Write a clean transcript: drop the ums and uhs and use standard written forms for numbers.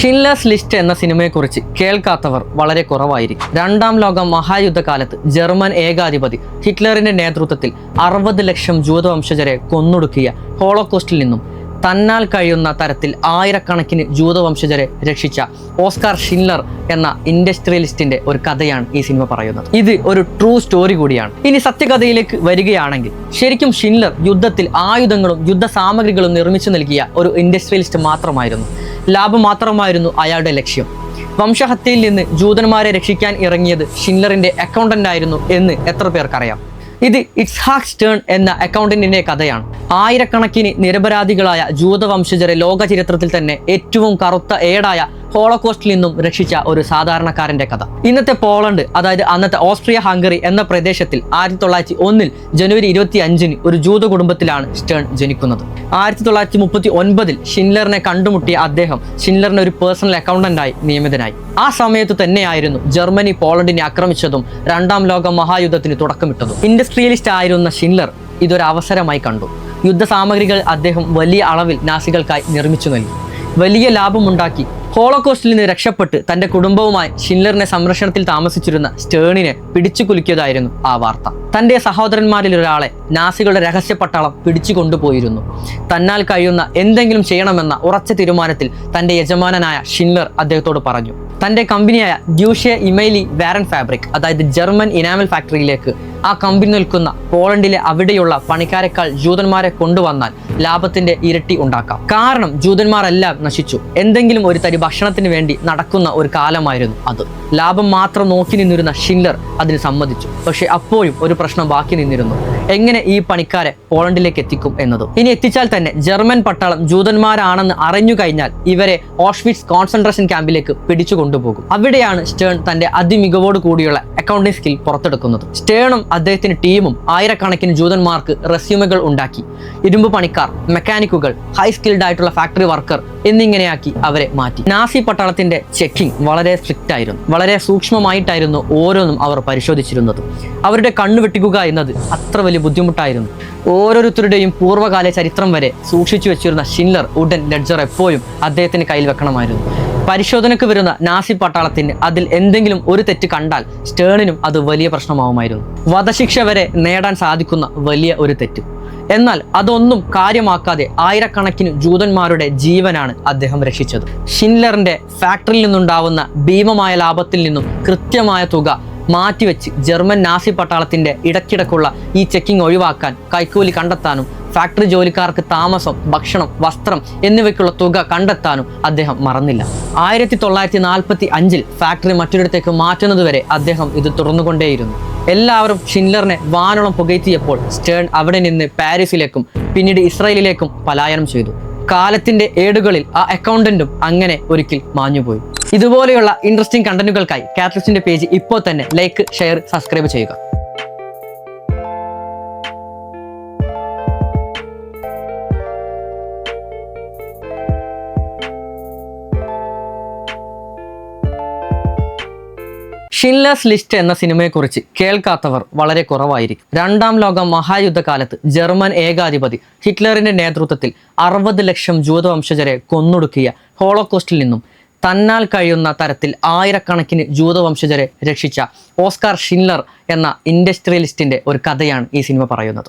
Schindler's list എന്ന സിനിമയെക്കുറിച്ച് കേൾക്കാത്തവർ വളരെ കുറവായിരിക്കും. രണ്ടാം ലോക മഹായുദ്ധകാലത്ത് ജർമ്മൻ ഏകാധിപതി ഹിറ്റ്ലറിന്റെ നേതൃത്വത്തിൽ 60 ലക്ഷം ജൂതവംശജരെ കൊന്നൊടുക്കിയ ഹോളോകോസ്റ്റിൽ നിന്നും തന്നാൽ കഴിയുന്ന തരത്തിൽ ആയിരക്കണക്കിന് ജൂതവംശജരെ രക്ഷിച്ച ഓസ്കാർ ഷിൻലർ എന്ന ഇൻഡസ്ട്രിയലിസ്റ്റിന്റെ ഒരു കഥയാണ് ഈ സിനിമ പറയുന്നത്. ഇത് ഒരു ട്രൂ സ്റ്റോറി കൂടിയാണ്. ഇനി സത്യകഥയിലേക്ക് വരികയാണെങ്കിൽ, ശരിക്കും ഷിൻലർ യുദ്ധത്തിൽ ആയുധങ്ങളും യുദ്ധ സാമഗ്രികളും നിർമ്മിച്ചു നൽകിയ ഒരു ഇൻഡസ്ട്രിയലിസ്റ്റ് മാത്രമായിരുന്നു. ലാഭം മാത്രമായിരുന്നു അയാളുടെ ലക്ഷ്യം. വംശഹത്യയിൽ നിന്ന് ജൂതന്മാരെ രക്ഷിക്കാൻ ഇറങ്ങിയത് ഷിൻലറിന്റെ അക്കൗണ്ടന്റ് ആയിരുന്നു എന്ന് എത്ര പേർക്കറിയാം? ഇത് ഇറ്റ്സ്ഹാക് സ്റ്റേൺ എന്ന അക്കൗണ്ടന്റിന്റെ കഥയാണ്. ആയിരക്കണക്കിന് നിരപരാധികളായ ജൂതവംശജരെ ലോക ചരിത്രത്തിൽ തന്നെ ഏറ്റവും കറുത്ത ഏടായ ഹോളോകോസ്റ്റിൽ നിന്നും രക്ഷിച്ച ഒരു സാധാരണക്കാരന്റെ കഥ. ഇന്നത്തെ പോളണ്ട്, അതായത് അന്നത്തെ ഓസ്ട്രിയ ഹംഗറി എന്ന പ്രദേശത്തിൽ 1901 ജനുവരി 25 ഒരു ജൂത കുടുംബത്തിലാണ് സ്റ്റേൺ ജനിക്കുന്നത്. 1939 ഷിൻലറിനെ കണ്ടുമുട്ടിയ അദ്ദേഹം ഷിൻലറിന്റെ ഒരു പേഴ്സണൽ അക്കൗണ്ടന്റായി നിയമിതനായി. ആ സമയത്ത് തന്നെയായിരുന്നു ജർമ്മനി പോളണ്ടിനെ ആക്രമിച്ചതും രണ്ടാം ലോക മഹായുദ്ധത്തിന് തുടക്കമിട്ടതും. ഇൻഡസ്ട്രിയലിസ്റ്റ് ആയിരുന്ന ഷിൻലർ ഇതൊരു അവസരമായി കണ്ടു. യുദ്ധ സാമഗ്രികൾ അദ്ദേഹം വലിയ അളവിൽ നാസികൾക്കായി നിർമ്മിച്ചു നൽകി. വലിയ ലാഭമുണ്ടാക്കി ഹോളോകോസ്റ്റിൽ നിന്ന് രക്ഷപ്പെട്ട് തന്റെ കുടുംബവുമായി ഷിൻലറിന്റെ സംരക്ഷണത്തിൽ താമസിച്ചിരുന്ന സ്റ്റേണിനെ പിടിച്ചു കുലുക്കിയതായിരുന്നു ആ വാർത്ത. തന്റെ സഹോദരന്മാരിൽ ഒരാളെ നാസികളുടെ രഹസ്യ പട്ടാളം പിടിച്ചു കൊണ്ടുപോയിരുന്നു. തന്നാൽ കഴിയുന്ന എന്തെങ്കിലും ചെയ്യണമെന്ന ഉറച്ച തീരുമാനത്തിൽ തന്റെ യജമാനനായ ഷിൻലർ അദ്ദേഹത്തോട് പറഞ്ഞു. തന്റെ കമ്പനിയായ ഡ്യൂഷെ ഇമൈലി വാരൻ ഫാബ്രിക്, അതായത് ജർമ്മൻ ഇനാമൽ ഫാക്ടറിയിലേക്ക് ആ കമ്പനി നിൽക്കുന്ന പോളണ്ടിലെ അവിടെയുള്ള പണിക്കാരെക്കാൾ ജൂതന്മാരെ കൊണ്ടുവന്നാൽ ലാഭത്തിന്റെ ഇരട്ടി ഉണ്ടാക്കാം. കാരണം ജൂതന്മാരെല്ലാം നശിച്ചു. എന്തെങ്കിലും ഒരു തരി ഭക്ഷണത്തിന് വേണ്ടി നടക്കുന്ന ഒരു കാലമായിരുന്നു അത്. ലാഭം മാത്രം നോക്കി നിന്നിരുന്ന ഷിൻലർ അതിന് സമ്മതിച്ചു. പക്ഷെ അപ്പോഴും ഒരു പ്രശ്നം ബാക്കി നിന്നിരുന്നു. എങ്ങനെ ഈ പണിക്കാരെ പോളണ്ടിലേക്ക് എത്തിക്കും എന്നത്. ഇനി എത്തിച്ചാൽ തന്നെ ജർമ്മൻ പട്ടാളം ജൂതന്മാരാണെന്ന് അറിഞ്ഞു കഴിഞ്ഞാൽ ഇവരെ ഓഷ്വിറ്റ്സ് കോൺസെൻട്രേഷൻ ക്യാമ്പിലേക്ക് പിടിച്ചു കൊണ്ടുപോകും. അവിടെയാണ് സ്റ്റേൺ തന്റെ അതിമികവോട് കൂടിയുള്ള അക്കൗണ്ടിംഗ് സ്കിൽ പുറത്തെടുക്കുന്നത്. സ്റ്റേണും അദ്ദേഹത്തിന്റെ ടീമും ആയിരക്കണക്കിന് ജൂതന്മാർക്ക് റെസ്യൂമുകൾ ഉണ്ടാക്കി. ഇരുമ്പ് പണിക്കാർ, മെക്കാനിക്കുകൾ, ഹൈ സ്കിൽഡ് ആയിട്ടുള്ള ഫാക്ടറി വർക്കർ എന്നിങ്ങനെയാക്കി അവരെ മാറ്റി. നാസി പട്ടാളത്തിന്റെ ചെക്കിംഗ് വളരെ സ്ട്രിക്റ്റ് ആയിരുന്നു. വളരെ സൂക്ഷ്മമായിട്ടായിരുന്നു ഓരോന്നും അവർ പരിശോധിച്ചിരുന്നത്. അവരുടെ കണ്ണു വെട്ടിക്കുക എന്നത് അത്ര വലിയ ബുദ്ധിമുട്ടായിരുന്നു. ഓരോരുത്തരുടെയും പൂർവ്വകാല ചരിത്രം വരെ സൂക്ഷിച്ചു വെച്ചിരുന്ന ഷിൻലർ വുഡൻ ലെഡ്ജർ എപ്പോഴും അദ്ദേഹത്തിന് കയ്യിൽ വെക്കണമായിരുന്നു. പരിശോധനയ്ക്ക് വരുന്ന നാസി പട്ടാളത്തിന് അതിൽ എന്തെങ്കിലും ഒരു തെറ്റ് കണ്ടാൽ സ്റ്റേണിനും അത് വലിയ പ്രശ്നമാവുമായിരുന്നു. വധശിക്ഷ വരെ നേടാൻ സാധിക്കുന്ന വലിയ ഒരു തെറ്റ്. എന്നാൽ അതൊന്നും കാര്യമാക്കാതെ ആയിരക്കണക്കിന് ജൂതന്മാരുടെ ജീവനാണ് അദ്ദേഹം രക്ഷിച്ചത്. ഷിൻലറിന്റെ ഫാക്ടറിയിൽ നിന്നുണ്ടാവുന്ന ഭീമമായ ലാഭത്തിൽ നിന്നും കൃത്യമായ തുക മാറ്റിവെച്ച് ജർമ്മൻ നാസി പട്ടാളത്തിന്റെ ഇടയ്ക്കിടക്കുള്ള ഈ ചെക്കിംഗ് ഒഴിവാക്കാൻ, കൈക്കൂലി കണ്ടെത്താനും ഫാക്ടറി ജോലിക്കാർക്ക് താമസം, ഭക്ഷണം, വസ്ത്രം എന്നിവയ്ക്കുള്ള തുക കണ്ടെത്താനും അദ്ദേഹം മറന്നില്ല. 1945 ഫാക്ടറി മറ്റൊരിടത്തേക്ക് മാറ്റുന്നതുവരെ അദ്ദേഹം ഇത് തുടർന്നുകൊണ്ടേയിരുന്നു. എല്ലാവരും ഷിൻലറിനെ വാനോളം പുകഴ്ത്തിയപ്പോൾ സ്റ്റേൺ അവിടെ നിന്ന് പാരീസിലേക്കും പിന്നീട് ഇസ്രായേലിലേക്കും പലായനം ചെയ്തു. കാലത്തിന്റെ ഏടുകളിൽ ആ അക്കൗണ്ടന്റും അങ്ങനെ ഒരിക്കൽ മാഞ്ഞുപോയി. ഇതുപോലെയുള്ള ഇൻട്രസ്റ്റിംഗ് കണ്ടന്റുകൾക്കായി കാറ്റലിസ്റ്റിന്റെ പേജ് ഇപ്പോൾ തന്നെ ലൈക്ക്, ഷെയർ, സബ്സ്ക്രൈബ് ചെയ്യുക. ഷിൻലേഴ്സ് ലിസ്റ്റ് എന്ന സിനിമയെക്കുറിച്ച് കേൾക്കാത്തവർ വളരെ കുറവായിരിക്കും. രണ്ടാം ലോക മഹായുദ്ധകാലത്ത് ജർമ്മൻ ഏകാധിപതി ഹിറ്റ്ലറിന്റെ നേതൃത്വത്തിൽ 60 ലക്ഷം ജൂതവംശജരെ കൊന്നൊടുക്കിയ ഹോളോകോസ്റ്റിൽ നിന്നും തന്നാൽ കഴിയുന്ന തരത്തിൽ ആയിരക്കണക്കിന് ജൂതവംശജരെ രക്ഷിച്ച ഓസ്കാർ ഷിൻലർ എന്ന ഇൻഡസ്ട്രിയലിസ്റ്റിന്റെ ഒരു കഥയാണ് ഈ സിനിമ പറയുന്നത്.